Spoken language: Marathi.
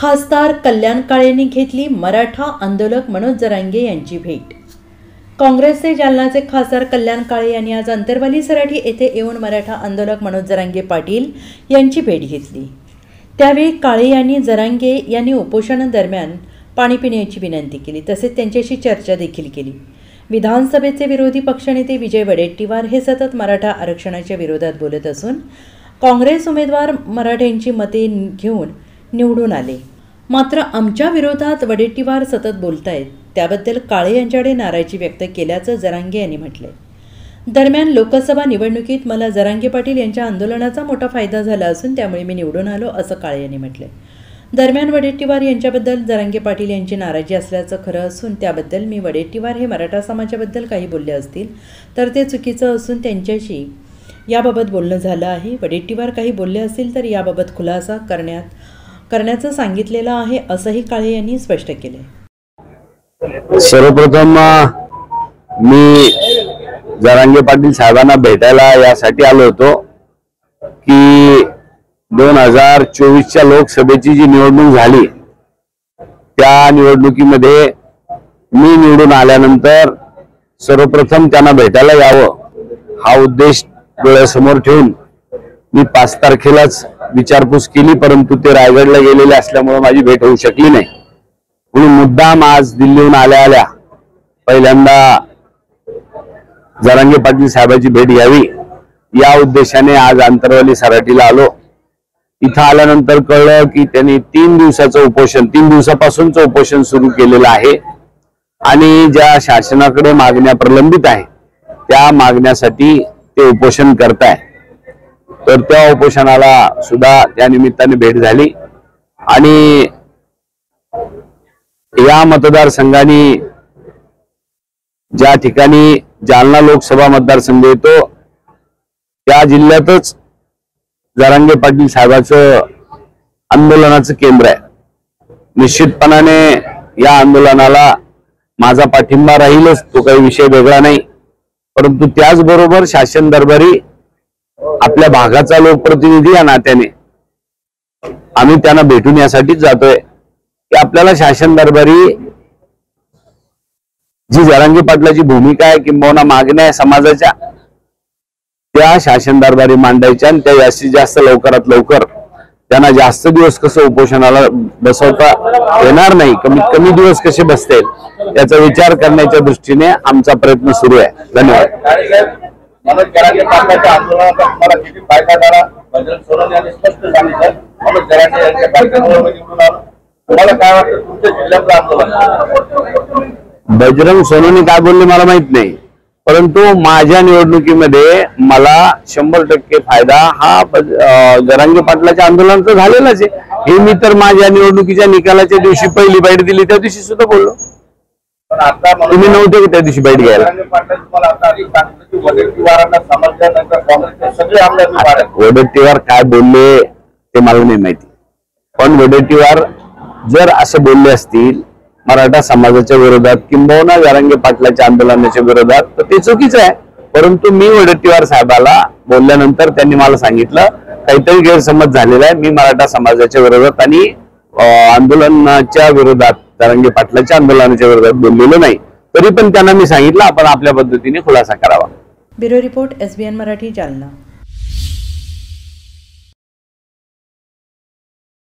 खासदार कल्याण काळेंनी घेतली मराठा आंदोलक मनोज जरांगे यांची भेट। काँग्रेसचे जालनाचे खासदार कल्याण काळे यांनी आज अंतरवाली सराठी येथे येऊन मराठा आंदोलक मनोज जरांगे पाटील यांची भेट घेतली। त्यावेळी काळे यांनी जरांगे यांनी उपोषणादरम्यान पाणी पिण्याची विनंती केली, तसेच त्यांच्याशी चर्चा देखील केली। विधानसभेचे विरोधी पक्षनेते विजय वडेट्टीवार हे सतत मराठा आरक्षणाच्या विरोधात बोलत असून काँग्रेस उमेदवार मराठ्यांची मते घेऊन निवडून आले, मात्र आमच्या विरोधात वडेट्टीवार सतत बोलतायत, त्याबद्दल काळे यांच्याकडे नाराजी व्यक्त केल्याचं जरांगे यांनी म्हटलंय। दरम्यान लोकसभा निवडणुकीत मला जरांगे पाटील यांच्या आंदोलनाचा मोठा फायदा झाला असून त्यामुळे मी निवडून आलो असं काळे यांनी म्हटलंय। दरम्यान वडेट्टीवार यांच्याबद्दल जरांगे पाटील यांची नाराजी असल्याचं खरं असून त्याबद्दल मी वडेट्टीवार हे मराठा समाजाबद्दल काही बोलले असतील तर ते चुकीचं असून त्यांच्याशी याबाबत बोलणं झालं आहे। वडेट्टीवार काही बोलले असतील तर याबाबत खुलासा करण्याचं सांगितलेलं आहे असंही काळे यांनी स्पष्ट केलंय। सर्वप्रथम मी जरांगे पाटील साहेबांना भेटायला यासाठी आलो होतो की 2024च्या लोकसभेची जी निवडणूक झाली त्या निवडणुकीमध्ये मी निवडून आल्यानंतर सर्वप्रथम त्यांना भेटायला यावं हा उद्देश डोळ्यासमोर ठेवून मी 5 तारखेलाच विचारपूस केली, परंतु ते रायगडला गेलेले असल्यामुळे माझी भेट होऊ शकली नाही। म्हणून मुद्दाम आज दिल्लीहून आल्या पहिल्यांदा जरांगे पाटील साहेबांची भेट घ्यावी या उद्देशाने आज अंतरवाली सराटीला आलो। इथं आल्यानंतर कळलं की त्यांनी 3 दिवसापासूनचं उपोषण सुरू केलेलं आहे आणि ज्या शासनाकडे मागण्या प्रलंबित आहे त्या मागण्यासाठी ते उपोषण करताय। तर त्या उपोषणाला सुद्धा त्या निमित्ताने भेट झाली आणि या मतदारसंघाने ज्या ठिकाणी जालना लोकसभा मतदारसंघ येतो त्या जिल्ह्यातच जरांगे पाटील साहेबांचं आंदोलनाचं केंद्र आहे। निश्चितपणाने या आंदोलनाला माझा पाठिंबा राहीलच, तो काही विषय वेगळा नाही, परंतु त्याचबरोबर शासन दरबारी आपल्या भागाचा लोकप्रतिनिधी या नात्याने आम्ही त्यांना भेटून यासाठीच जातोय की आपल्याला शासन दरबारी जी जरांगे पाटलाची भूमिका आहे किंबहुना मागण्या आहे समाजाच्या त्या शासन दरबारी मांडायच्या आणि त्या जास्तीत जास्त लवकरात लवकर त्यांना जास्त दिवस कसं उपोषणाला बसवता येणार नाही, कमीत कमी दिवस कसे बसतील याचा विचार करण्याच्या दृष्टीने आमचा प्रयत्न सुरू आहे। धन्यवाद। मनोज जरांगे पाटलांच्या आंदोलनाचा तुम्हाला किती फायदा झाला बजरंग सोनवणे यांनी स्पष्ट सांगितलं। मनोज जरांगे यांच्या कार्यक्रमामुळे निवडून आलो, तुम्हाला काय वाटतं तुमच्या जिल्ह्यातलं आंदोलन? बजरंग सोनवणे काय बोलले मला माहित नाही, परंतु माझ्या निवडणुकीमध्ये मला 100% फायदा हा जरांगे पाटलाच्या आंदोलनाचा झालेलाच आहे। हे मी तर माझ्या निवडणुकीच्या निकालाच्या दिवशी पहिली बाईट दिली त्या दिवशी सुद्धा बोललो। तुम्ही नव्हते की त्या दिवशी बाईट घ्यायला? वडेट्टीवार काय बोलले ते मला नाही माहिती, पण वडेट्टीवार जर असं बोलले असतील मराठा समाजाच्या विरोधात किंबहुना जरांगे पाटलाच्या आंदोलनाच्या विरोधात तर ते चुकीचं आहे। परंतु मी वडेट्टीवार साहेबाला बोलल्यानंतर त्यांनी मला सांगितलं काहीतरी गैरसमज झालेला आहे, मी मराठा समाजाच्या विरोधात आणि आंदोलनाच्या विरोधात जरांगे पाटलाच्या आंदोलनाच्या विरोधात बोललेलो नाही। तरी पण त्यांना मी सांगितलं आपण आपल्या पद्धतीने खुलासा करावा। Bureau report SBN Marathi, Jalna.